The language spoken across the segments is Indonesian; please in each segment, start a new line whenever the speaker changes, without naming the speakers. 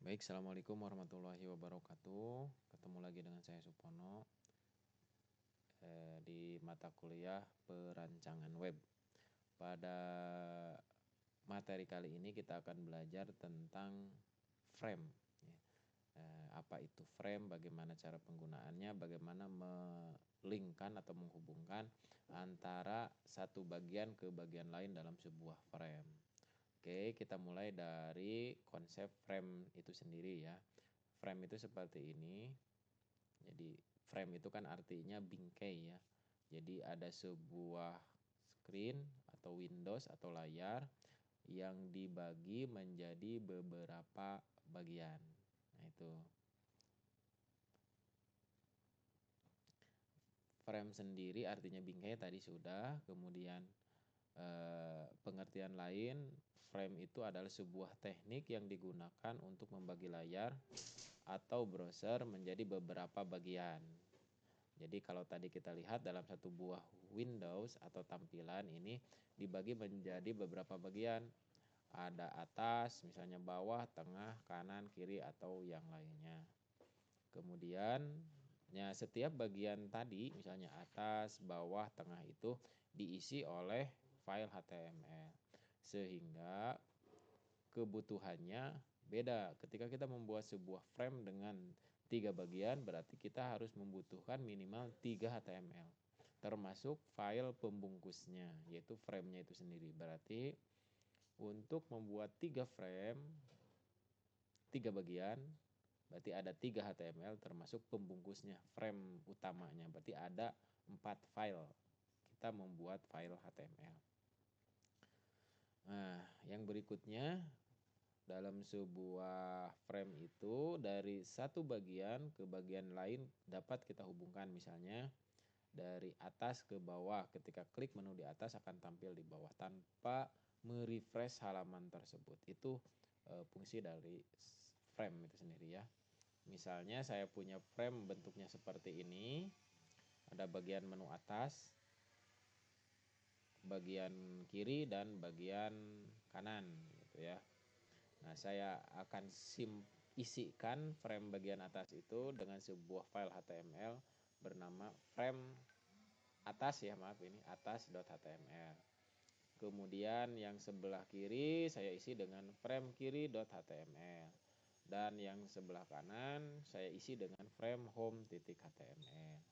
Baik, Assalamualaikum warahmatullahi wabarakatuh. Ketemu lagi dengan saya Supono di mata kuliah perancangan web. Pada materi kali ini kita akan belajar tentang frame. Apa itu frame, bagaimana cara penggunaannya, bagaimana melingkan atau menghubungkan antara satu bagian ke bagian lain dalam sebuah frame. Oke, kita mulai dari konsep frame itu sendiri ya. Frame itu seperti ini. Jadi frame itu kan artinya bingkai ya. Jadi ada sebuah screen atau windows atau layar yang dibagi menjadi beberapa bagian. Nah, itu. Frame sendiri artinya bingkai tadi sudah. Kemudian pengertian lain, frame itu adalah sebuah teknik yang digunakan untuk membagi layar atau browser menjadi beberapa bagian. Jadi kalau tadi kita lihat dalam satu buah Windows atau tampilan ini dibagi menjadi beberapa bagian. Ada atas, misalnya bawah, tengah, kanan, kiri, atau yang lainnya. Kemudian setiap bagian tadi, misalnya atas, bawah, tengah itu diisi oleh file HTML. Sehingga kebutuhannya beda. Ketika kita membuat sebuah frame dengan 3 bagian, berarti kita harus membutuhkan minimal 3 HTML. Termasuk file pembungkusnya, yaitu frame-nya itu sendiri. Berarti untuk membuat 3 frame, 3 bagian, berarti ada 3 HTML termasuk pembungkusnya, frame utamanya. Berarti ada 4 file. Kita membuat file HTML. Nah, yang berikutnya dalam sebuah frame itu dari satu bagian ke bagian lain dapat kita hubungkan, misalnya dari atas ke bawah. Ketika klik menu di atas akan tampil di bawah tanpa merefresh halaman tersebut. Itu fungsi dari frame itu sendiri ya. Misalnya saya punya frame bentuknya seperti ini. Ada bagian menu atas, bagian kiri, dan bagian kanan gitu ya. Nah, saya akan isikan frame bagian atas itu dengan sebuah file HTML bernama frame atas ya, maaf ini atas.html. Kemudian yang sebelah kiri saya isi dengan frame kiri.html. Dan yang sebelah kanan saya isi dengan frame home.html.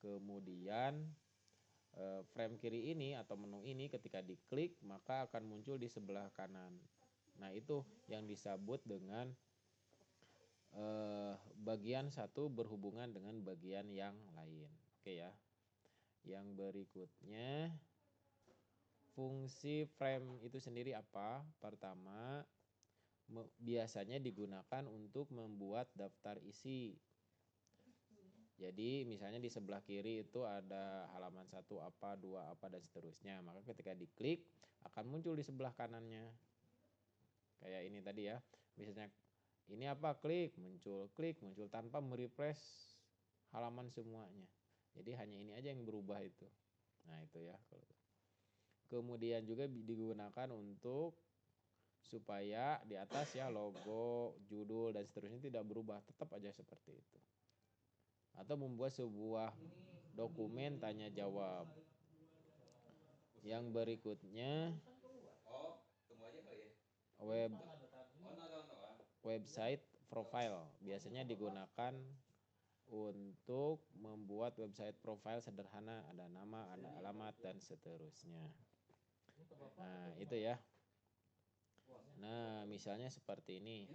Kemudian frame kiri ini atau menu ini ketika diklik maka akan muncul di sebelah kanan. Nah, itu yang disebut dengan bagian satu berhubungan dengan bagian yang lain. Oke ya. Yang berikutnya, fungsi frame itu sendiri apa? Pertama, biasanya digunakan untuk membuat daftar isi. Jadi misalnya di sebelah kiri itu ada halaman 1 apa, 2 apa, dan seterusnya. Maka ketika diklik akan muncul di sebelah kanannya. Kayak ini tadi ya. Misalnya ini apa, klik muncul tanpa merefresh halaman semuanya. Jadi hanya ini aja yang berubah itu. Nah, itu ya. Kemudian juga digunakan untuk supaya di atas ya logo, judul, dan seterusnya tidak berubah, tetap aja seperti itu. Atau membuat sebuah dokumen tanya jawab. Yang berikutnya website profile biasanya digunakan untuk membuat website profile sederhana, ada nama, ada alamat, dan seterusnya. Nah, itu ya. Nah, misalnya seperti ini.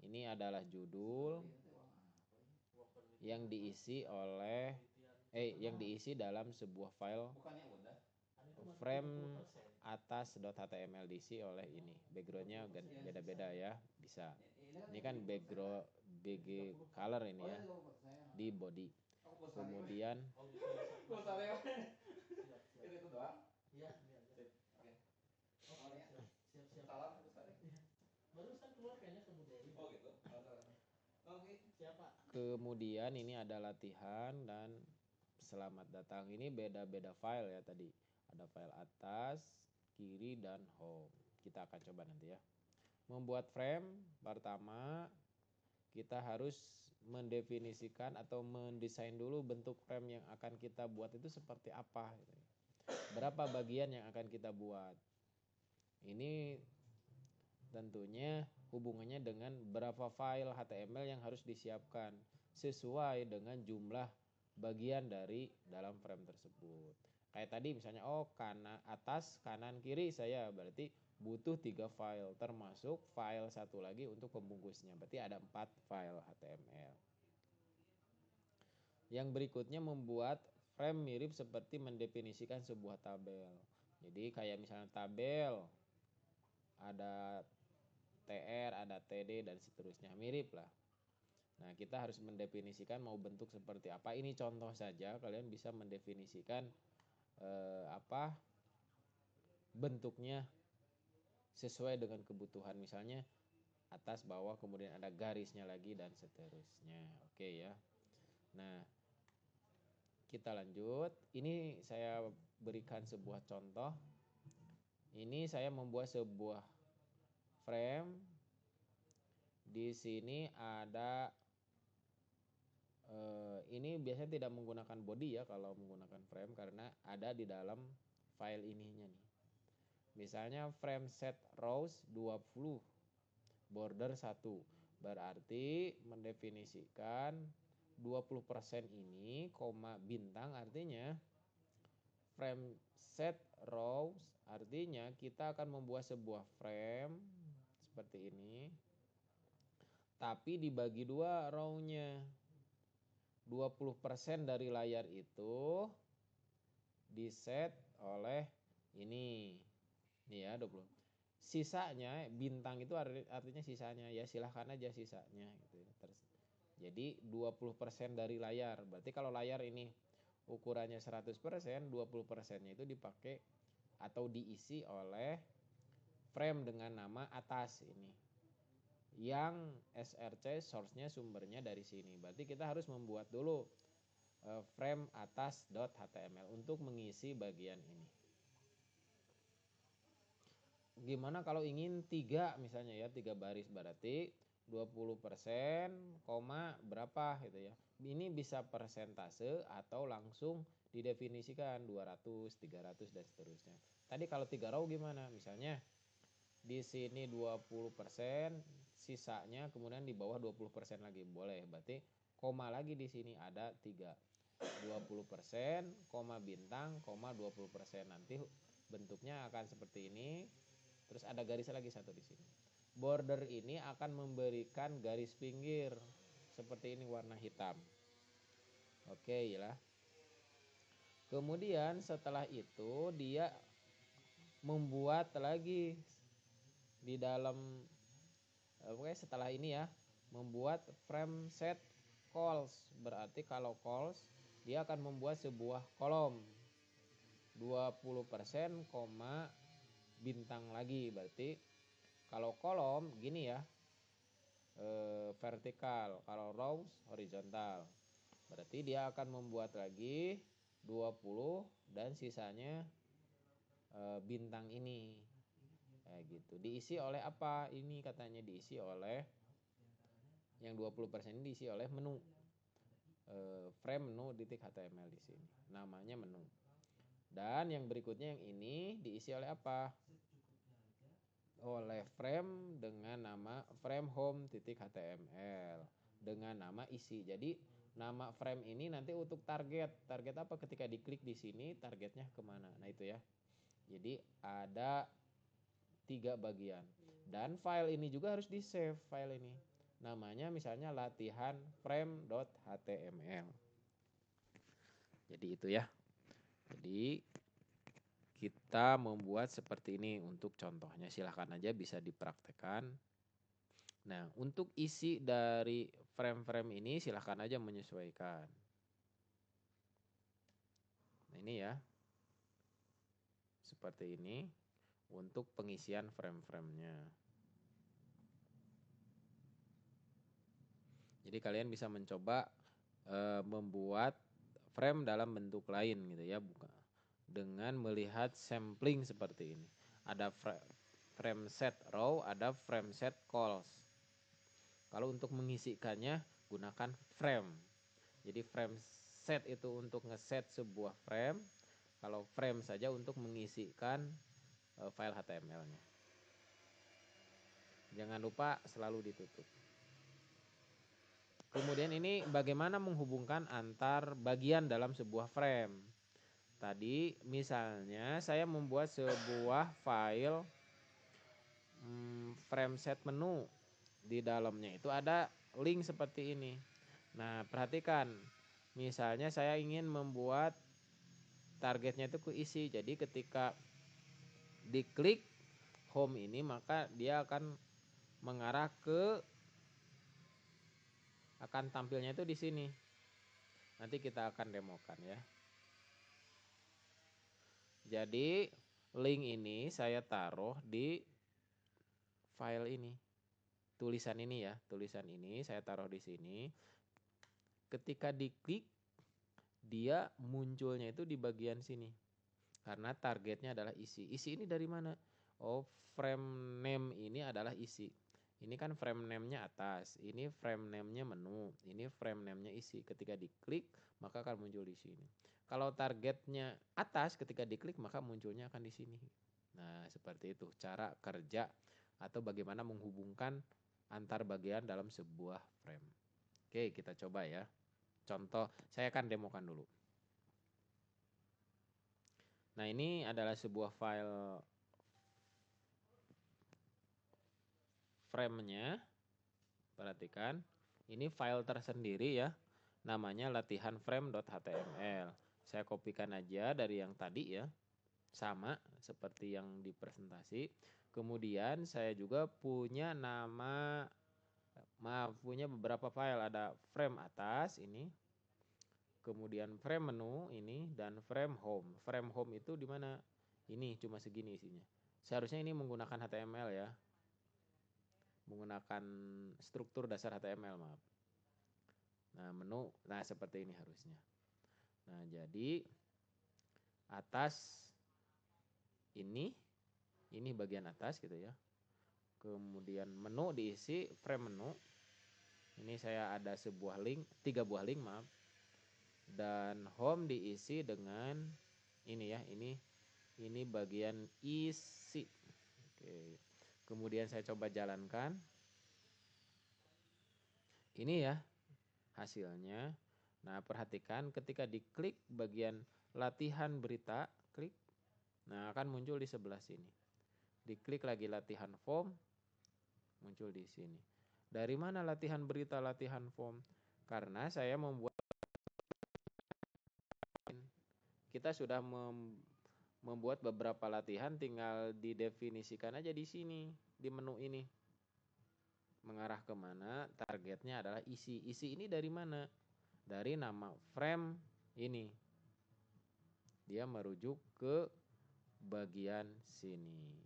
Ini adalah judul yang diisi dalam sebuah file frame atas.html, diisi oleh ini. Backgroundnya beda-beda ya, bisa. Ini kan background BG color ini ya di body. Kemudian kemudian ini ada latihan dan selamat datang. Ini beda-beda file ya tadi. Ada file atas, kiri, dan home. Kita akan coba nanti ya. membuat frame, pertama kita harus mendefinisikan atau mendesain dulu bentuk frame yang akan kita buat itu seperti apa. Berapa bagian yang akan kita buat. Ini tentunya hubungannya dengan berapa file HTML yang harus disiapkan sesuai dengan jumlah bagian dari dalam frame tersebut. Kayak tadi misalnya atas kanan kiri saya berarti butuh 3 file termasuk file satu lagi untuk pembungkusnya. Berarti ada 4 file HTML. Yang berikutnya membuat frame mirip seperti mendefinisikan sebuah tabel. Jadi kayak misalnya tabel ada TR, ada TD dan seterusnya, mirip lah. Nah, kita harus mendefinisikan mau bentuk seperti apa. Ini contoh saja, kalian bisa mendefinisikan bentuknya sesuai dengan kebutuhan. Misalnya atas, bawah, kemudian ada garisnya lagi dan seterusnya. Oke ya. Nah, kita lanjut. Ini saya berikan sebuah contoh. Ini saya membuat sebuah frame. Di sini ada ini biasanya tidak menggunakan body ya kalau menggunakan frame karena ada di dalam file ininya nih. Misalnya frame set rows 20, border 1. Berarti mendefinisikan 20% ini, bintang artinya frame set rows artinya kita akan membuat sebuah frame seperti ini. Tapi dibagi 2 row-nya. 20% dari layar itu diset oleh ini ya 20. Sisanya bintang itu artinya sisanya ya, silahkan aja sisanya gitu ya. Jadi 20% dari layar. Berarti kalau layar ini ukurannya 100%, 20%-nya itu dipakai atau diisi oleh frame dengan nama atas ini. Yang src source-nya sumbernya dari sini. Berarti kita harus membuat dulu frame atas.html untuk mengisi bagian ini. Gimana kalau ingin 3 misalnya ya, 3 baris berarti 20%, berapa gitu ya. Ini bisa persentase atau langsung didefinisikan 200, 300 dan seterusnya. Tadi kalau 3 row gimana? Misalnya di sini 20%, sisanya kemudian di bawah 20% lagi boleh. Berarti koma lagi di sini ada 3. 20%, bintang, 20%. Nanti bentuknya akan seperti ini. Terus ada garis lagi satu di sini. Border ini akan memberikan garis pinggir seperti ini warna hitam. Oke ya. Kemudian setelah itu dia membuat lagi di dalam setelah ini ya, membuat frame set calls. Berarti kalau calls dia akan membuat sebuah kolom 20%, bintang lagi. Berarti kalau kolom gini ya, vertikal, kalau rows horizontal. Berarti dia akan membuat lagi 20 dan sisanya bintang ini. Kayak gitu. Diisi oleh apa? Ini katanya diisi oleh yang 20% ini diisi oleh menu. Frame menu .html di sini. Namanya menu. Dan yang berikutnya yang ini diisi oleh apa? Oleh frame dengan nama frame home.html dengan nama isi. Jadi nama frame ini nanti untuk target. Target apa? Ketika diklik di sini targetnya kemana? Nah itu ya. Jadi ada 3 bagian. Dan file ini juga harus di save file ini. Namanya misalnya latihan frame.html. Jadi itu ya. Jadi kita membuat seperti ini untuk contohnya. Silahkan aja bisa dipraktekkan. Nah, untuk isi dari frame-frame ini silahkan aja menyesuaikan. Nah, ini ya. Seperti ini untuk pengisian frame-framenya. Jadi kalian bisa mencoba membuat frame dalam bentuk lain gitu ya, bukan dengan melihat sampling seperti ini. Ada frame set row, ada frame set calls. Kalau untuk mengisikannya gunakan frame. Jadi frame set itu untuk ngeset sebuah frame, kalau frame saja untuk mengisikan file HTML-nya. Jangan lupa selalu ditutup. Kemudian ini bagaimana menghubungkan antar bagian dalam sebuah frame. Tadi misalnya saya membuat sebuah file frame set menu. Di dalamnya itu ada link seperti ini. Nah, perhatikan. Misalnya saya ingin membuat targetnya itu keisi. Jadi ketika diklik home ini, maka dia akan mengarah ke, akan tampilnya itu di sini. Nanti kita akan demokan ya. Jadi link ini saya taruh di file ini. Tulisan ini ya, tulisan ini saya taruh di sini. Ketika diklik, dia munculnya itu di bagian sini. Karena targetnya adalah isi. Isi ini dari mana? Oh, frame name ini adalah isi. Ini kan frame name-nya atas, ini frame name-nya menu, ini frame name-nya isi. Ketika diklik, maka akan muncul di sini. Kalau targetnya atas, ketika diklik maka munculnya akan di sini. Nah, seperti itu cara kerja atau bagaimana menghubungkan antar bagian dalam sebuah frame. Oke, kita coba ya. Contoh, saya akan demokan dulu. Nah, ini adalah sebuah file frame-nya. Perhatikan, ini file tersendiri ya. Namanya latihan frame.html. Saya kopikan aja dari yang tadi ya. Sama seperti yang di presentasi. Kemudian saya juga punya punya beberapa file. Ada frame atas ini. Kemudian frame menu ini dan frame home. Frame home itu di mana? Ini cuma segini isinya. Seharusnya ini menggunakan HTML ya. Menggunakan struktur dasar HTML, maaf. Nah, menu, nah seperti ini harusnya. Nah, jadi atas ini bagian atas gitu ya. Kemudian menu diisi frame menu. Ini saya ada sebuah link, 3 buah link, maaf. Dan home diisi dengan ini ya, ini bagian isi. Oke. Kemudian saya coba jalankan. Ini ya hasilnya. Nah, perhatikan ketika diklik bagian latihan berita, klik. Nah, akan muncul di sebelah sini. Diklik lagi latihan form, muncul di sini. Dari mana latihan berita, latihan form? Karena saya membuat, kita sudah membuat beberapa latihan, tinggal didefinisikan aja di sini, di menu ini. Mengarah kemana? Targetnya adalah isi. Isi ini dari mana? Dari nama frame ini. Dia merujuk ke bagian sini.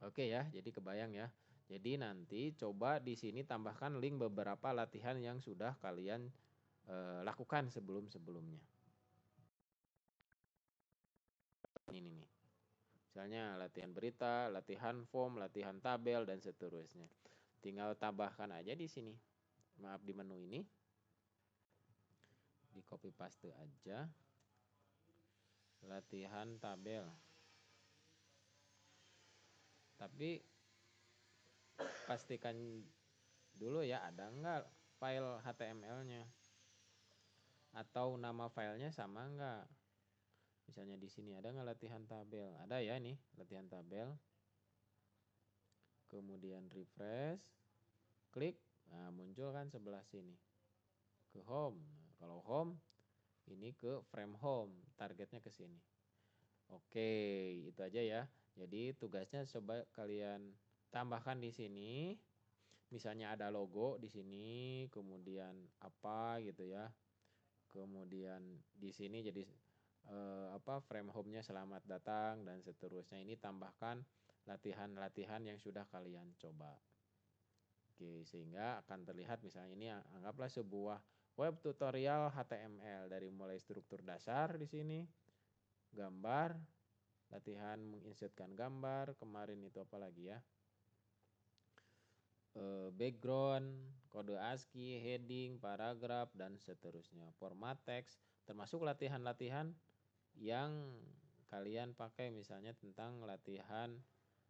Oke ya, jadi kebayang ya. Jadi nanti coba di sini tambahkan link beberapa latihan yang sudah kalian lakukan sebelum-sebelumnya. Ini nih. Misalnya latihan berita, latihan form, latihan tabel, dan seterusnya. Tinggal tambahkan aja di sini. Maaf, di menu ini. Di copy paste aja. Latihan tabel. Tapi pastikan dulu ya, ada enggak file HTML-nya. Atau nama filenya sama enggak. Misalnya di sini ada nggak latihan tabel? Ada ya nih, latihan tabel. Kemudian refresh, klik, nah muncul kan sebelah sini. Ke home. Nah, kalau home, ini ke frame home, targetnya ke sini. Oke, itu aja ya. Jadi tugasnya coba kalian tambahkan di sini. Misalnya ada logo di sini, kemudian apa gitu ya. Kemudian di sini jadi frame home-nya selamat datang dan seterusnya. Ini tambahkan latihan-latihan yang sudah kalian coba. Oke, sehingga akan terlihat misalnya ini anggaplah sebuah Web tutorial HTML dari mulai struktur dasar di sini, gambar, latihan menginsertkan gambar, kemarin itu apa lagi ya? Background, kode ASCII, heading, paragraf, dan seterusnya. Format teks, termasuk latihan-latihan yang kalian pakai, misalnya tentang latihan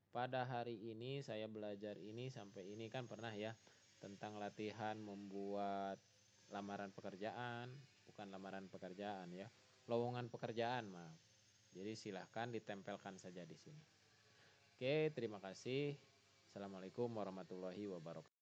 pada hari ini saya belajar ini sampai ini, kan pernah ya, tentang latihan membuat lamaran pekerjaan, bukan lamaran pekerjaan ya, lowongan pekerjaan, maaf. Jadi silahkan ditempelkan saja di sini. Oke, terima kasih. Assalamualaikum warahmatullahi wabarakatuh.